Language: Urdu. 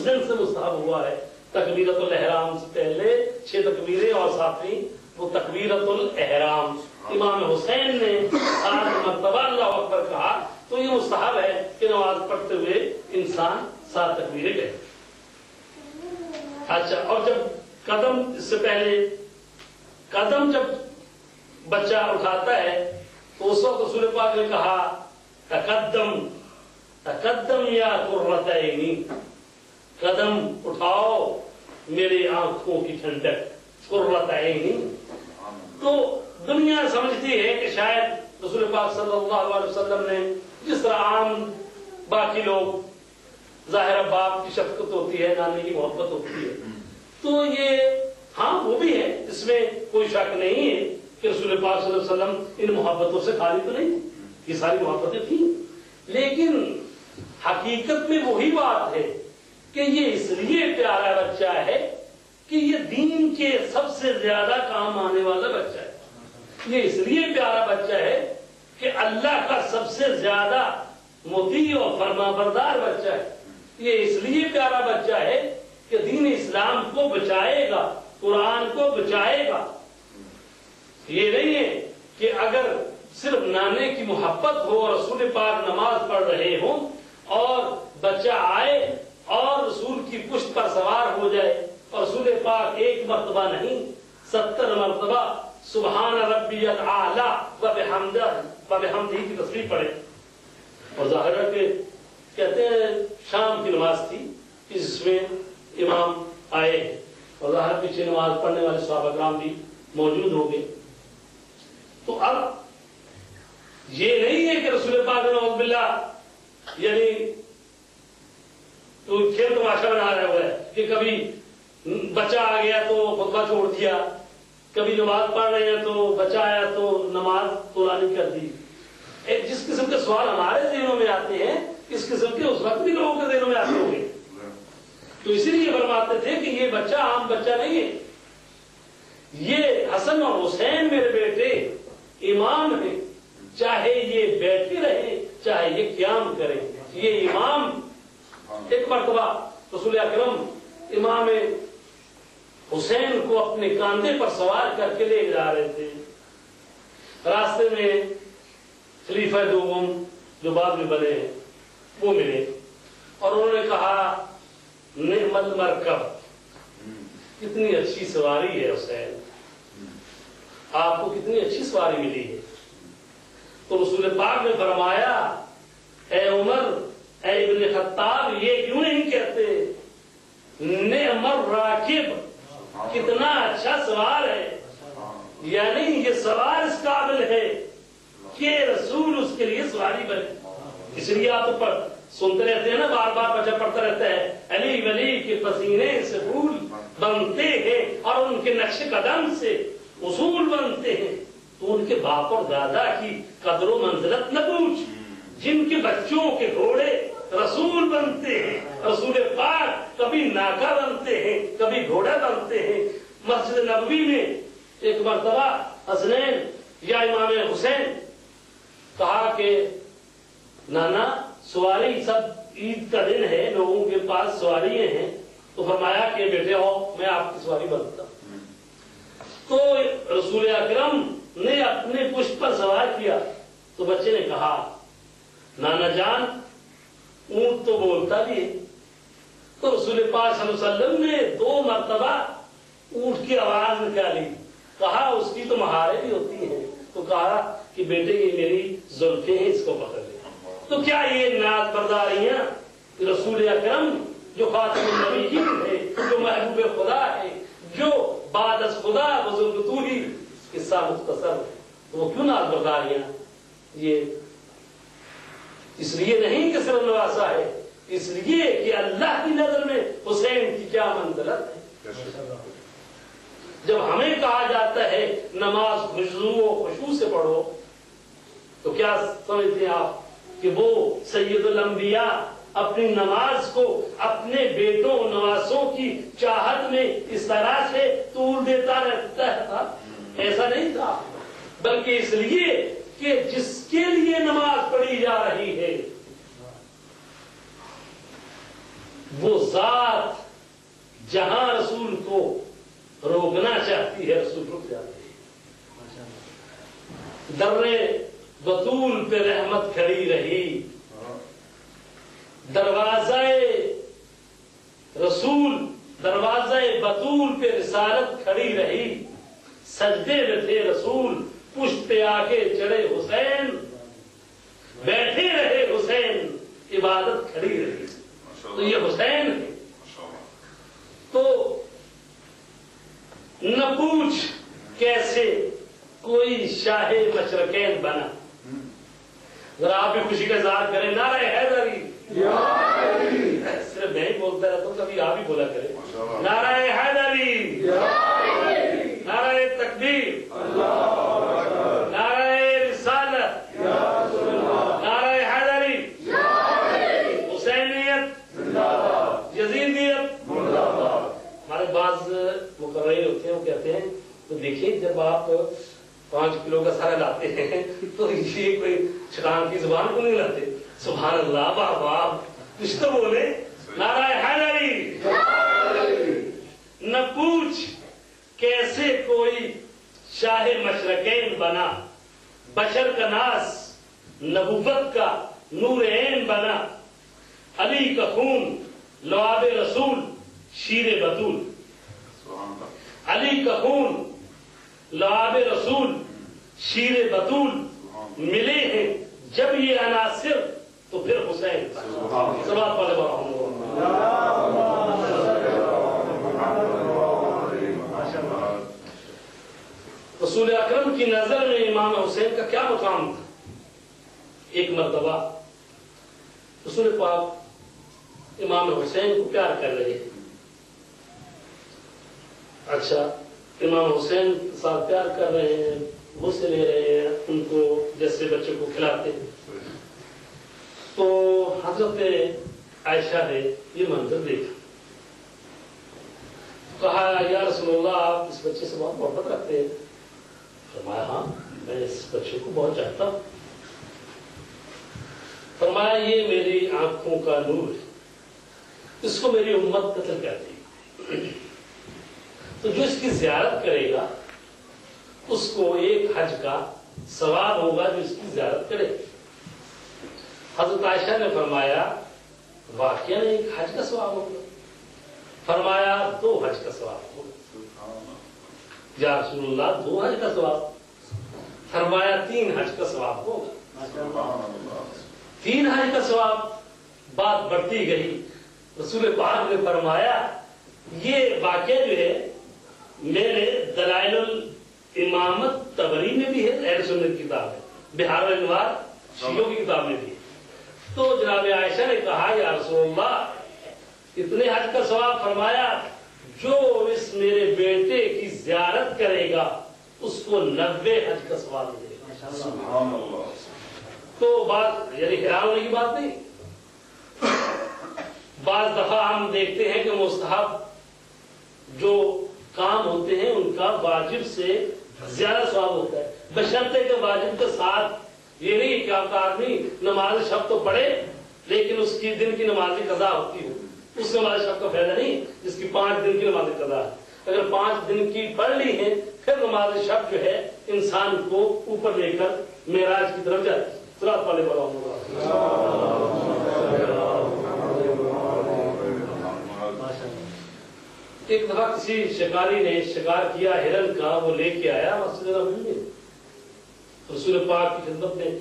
اس دن سے مستحب ہوا ہے تکبیرۃ الاحرام سے پہلے 6 تکبیریں اور 7ویں وہ تکبیرۃ الاحرام. امام حسین نے 7 مرتبہ اللہ اکبر کہا تو یہ مستحب ہے کہ نماز پڑھتے ہوئے انسان 7 تکبیریں کہے. اچھا، اور جب قدم، اس سے پہلے قدم جب بچہ اٹھاتا ہے تو اس وقت رسول پاک نے کہا تقدم تقدم یا قرۃعینی، قدم اٹھاؤ میری آنکھوں کی ٹھنڈک، قرۃعینی. تو دنیا سمجھتی ہے کہ شاید رسول پاک صلی اللہ علیہ وسلم نے جس طرح عام باقی لوگ ظاہر باپ کی شفقت ہوتی ہے، نانے کی محبت ہوتی ہے، تو یہ ہاں وہ بھی ہے، اس میں کوئی شک نہیں ہے کہ رسول پاک صلی اللہ علیہ وسلم ان محبتوں سے خالی تو نہیں، یہ ساری محبتیں تھیں، لیکن حقیقت میں وہی بات ہے کہ یہ اس لیے پیارا بچہ ہے کہ یہ دین کے سب سے زیادہ کام آنے والا بچہ ہے. یہ اس لیے پیارا بچہ ہے کہ اللہ کا سب سے زیادہ مطیع اور فرما بردار بچہ ہے. یہ اس لیے پیارا بچہ ہے کہ دین اسلام کو بچائے گا، قرآن کو بچائے گا. یہ نہیں ہے کہ اگر صرف نانے کی محبت ہو اور رسول پاک نماز پڑھ رہے ہوں اور بچہ آئے اور رسول کی پشت پر سوار ہو جائے اور رسول پاک 1 مرتبہ نہیں 70 مرتبہ سبحان ربی الاعلی وبحمدہ کی تسبیح پڑھے. اور ظاہر ہے کہ کہتے ہیں شام کی نماز تھی، اس میں امام آئے اور ظاہر پیچھے نماز پڑھنے والے صحابہ کرام بھی موجود ہو گئے. تو اب یہ نہیں ہے کہ رسول پاک نعوذ باللہ یعنی تو کھیل تماشا بنا رہے ہوئے کہ کبھی بچہ آ گیا تو خطبہ چھوڑ دیا، کبھی نماز پڑھ رہے ہیں تو بچہ آیا تو نماز طولانی کر دی. جس قسم کے سوال ہمارے ذہنوں میں آتے ہیں اس قسم کے اس وقت بھی لوگوں کے ذہنوں میں آتے ہوں گے. تو اسی لیے فرماتے تھے کہ یہ بچہ عام بچہ نہیں ہے، یہ حسن اور حسین میرے بیٹے امام ہیں، چاہے یہ بیٹھے رہے چاہے یہ قیام کرے. یہ امام ایک مرتبہ رسول اکرم امام حسین کو اپنے کاندھے پر سوار کر کے لے جا رہے تھے. راستے میں خلیفہ دوم جو بعد میں بنے ہیں وہ ملے اور انہوں نے کہا نعم المرکب، کتنی اچھی سواری ہے حسین، آپ کو کتنی اچھی سواری ملی ہے. تو رسول پاک نے فرمایا اے عمر، اے ابن خطاب، یہ کیوں نہیں کہتے نعم الراکب، کتنا اچھا سوار ہے، یعنی یہ سوار اس قابل ہے کہ رسول اس کے لیے سواری بنے. اس لیے آپ پر سنتے رہتے ہیں نا، بار بار بچہ پڑھتا رہتا ہے علی ولی کے پسینے سے پھول بنتے ہیں اور ان کے نقش قدم سے اصول بنتے ہیں. تو ان کے باپ اور دادا کی قدر و منزلت نہ پوچھ، جن کے بچوں کے گھوڑے رسول بنتے ہیں. رسول پاک کبھی ناکا بنتے ہیں کبھی گھوڑا بنتے ہیں. مسجد نبوی میں ایک مرتبہ حسنین یا امام حسین کہا کہ نانا سواری، سب عید کا دن ہے، لوگوں کے پاس سواریاں ہیں، تو فرمایا کہ بیٹے ہو میں آپ کی سواری بنتا ہوں. تو رسول اکرم نے اپنے پشت پر سوار کیا تو بچے نے کہا نانا جان اونٹ تو بولتا بھی ہے. تو رسول پاک صلی اللہ علیہ وسلم نے 2 مرتبہ اونٹ کی آواز نکالی، کہا اس کی تو مہاریں بھی ہوتی ہیں، تو کہا کہ بیٹے یہ میری زلفیں ہیں، اس کو پکڑ لے. تو کیا یہ ناز برداریاں رسول اکرم جو خاتم النبیین ہے، جو محبوب خدا ہے، جو بعد از خدا بزرگ تو ہی قصہ مختصر، وہ کیوں ناز برداریاں؟ یہ اس لیے نہیں کہ صرف نواسا ہے، اس لیے کہ اللہ کی نظر میں حسین کی کیا منزلت ہے. جب ہمیں کہا جاتا ہے نماز خشوع و خشوع سے پڑھو تو کیا سمجھتے ہیں آپ کہ وہ سید الانبیاء اپنی نماز کو اپنے بیٹوں نواسوں کی چاہت میں اس طرح سے طول دیتا رہتا تھا؟ ایسا نہیں تھا، بلکہ اس لیے کہ جس کے لیے نماز پڑھی جا رہی ہے وہ ذات جہاں رسول کو روکنا چاہتی ہے رسول رک جاتے ہیں. در بطول پہ رحمت کھڑی رہی, دروازہ رسول دروازہ بطول پہ رسالت کھڑی رہی. سجدے میں تھے رسول, پشت پہ آ کے چڑھے حسین, بیٹھے رہے حسین, عبادت کھڑی رہی. تو یہ حسین ہے. تو نہ پوچھ کیسے کوئی شاہ مشرقین بنا. ذرا آپ بھی خوشی کا اظہار کریں, نعرہ حیدری. صرف میں ہی بولتا رہتا ہوں, کبھی آپ ہی بولا کریں, نعرہ حیدری, نعرہ تکبیر, نعرہ رسالت, نعرہ حیدری, حسینیت, یزیدیت. ہمارے بعض مقرر ہوتے ہیں, وہ کہتے ہیں تو دیکھیے جب آپ 5 کلو کا سارا لاتے ہیں تو یہ کوئی چھٹان کی زبان کو نہیں لاتے. سبحان اللہ, واہ واہ, کچھ تو بولے. نعرہ حیدری. نہ پوچھ کیسے کوئی شاہ مشرقین بنا, بشر کا ناز نبوت کا نور عین بنا. علی کا خون لعاب رسول شیر بطول. علی کا خون لعاب رسول شیر بطول. ملے ہیں جب یہ عناصر تو پھر حسین. صلوات والے رسول اکرم کی نظر میں امام حسین کا کیا مقام تھا. ایک مرتبہ رسول پاک امام حسین کو پیار کر رہے ہیں. اچھا, امام حسین کے ساتھ پیار کر رہے ہیں, غصے لے رہے ہیں, ان کو جیسے بچوں کو کھلاتے ہیں. تو حضرت عائشہ نے یہ منظر دیکھا, کہا یا رسول اللہ آپ اس بچے سے بہت محبت رکھتے ہیں. فرمایا ہاں, میں اس بچے کو بہت چاہتا ہوں. فرمایا یہ میری آنکھوں کا نور ہے, اس کو میری امت قتل کرتی ہے. تو جو اس کی زیارت کرے گا اس کو ایک حج کا ثواب ہوگا جو اس کی زیارت کرے. حضرت عائشہ نے فرمایا واقعہ ایک حج کا ثواب ہوگا. فرمایا 2 حج کا ثواب ہوگا. یا رسول اللہ 2 حج کا ثواب. فرمایا 3 حج کا ثواب ہوگا. 3 حج کا ثواب. بات بڑھتی گئی. رسول پاک نے فرمایا یہ واقعہ جو ہے میرے دلائل الامامت طبری میں بھی ہے, اہل سنت کی کتاب ہے, بہار الانوار شیعوں کی کتاب میں بھی ہے. تو جناب عائشہ نے کہا یا رسول اللہ اتنے حج کا ثواب. فرمایا جو اس میرے بیٹے کی زیارت کرے گا اس کو 90 حج کا ثواب ملے گا. تو بات یعنی حیران ہونے کی بات نہیں. بعض دفعہ ہم دیکھتے ہیں کہ مستحب جو کام ہوتے ہیں ان کا واجب سے زیادہ ثواب ہوتا ہے, بشرطے کہ واجب کے ساتھ یہ نہیں کہ آپ کا آدمی نماز شب تو پڑھے لیکن اس کی دن کی نماز قضا ہوتی ہو. اس نماز شب کا فائدہ نہیں جس کی 5 دن کی نماز قضا ہے. اگر 5 دن کی پڑھ لی ہے پھر نماز شب جو ہے انسان کو اوپر لے کر معراج کی طرف جاتی ہے. صلوات والے ایک دفعہ کسی شکاری نے شکار کیا ہرن کا, وہ لے کے آیا مسجد نبوی میں. رسول پاک کی خدمت میں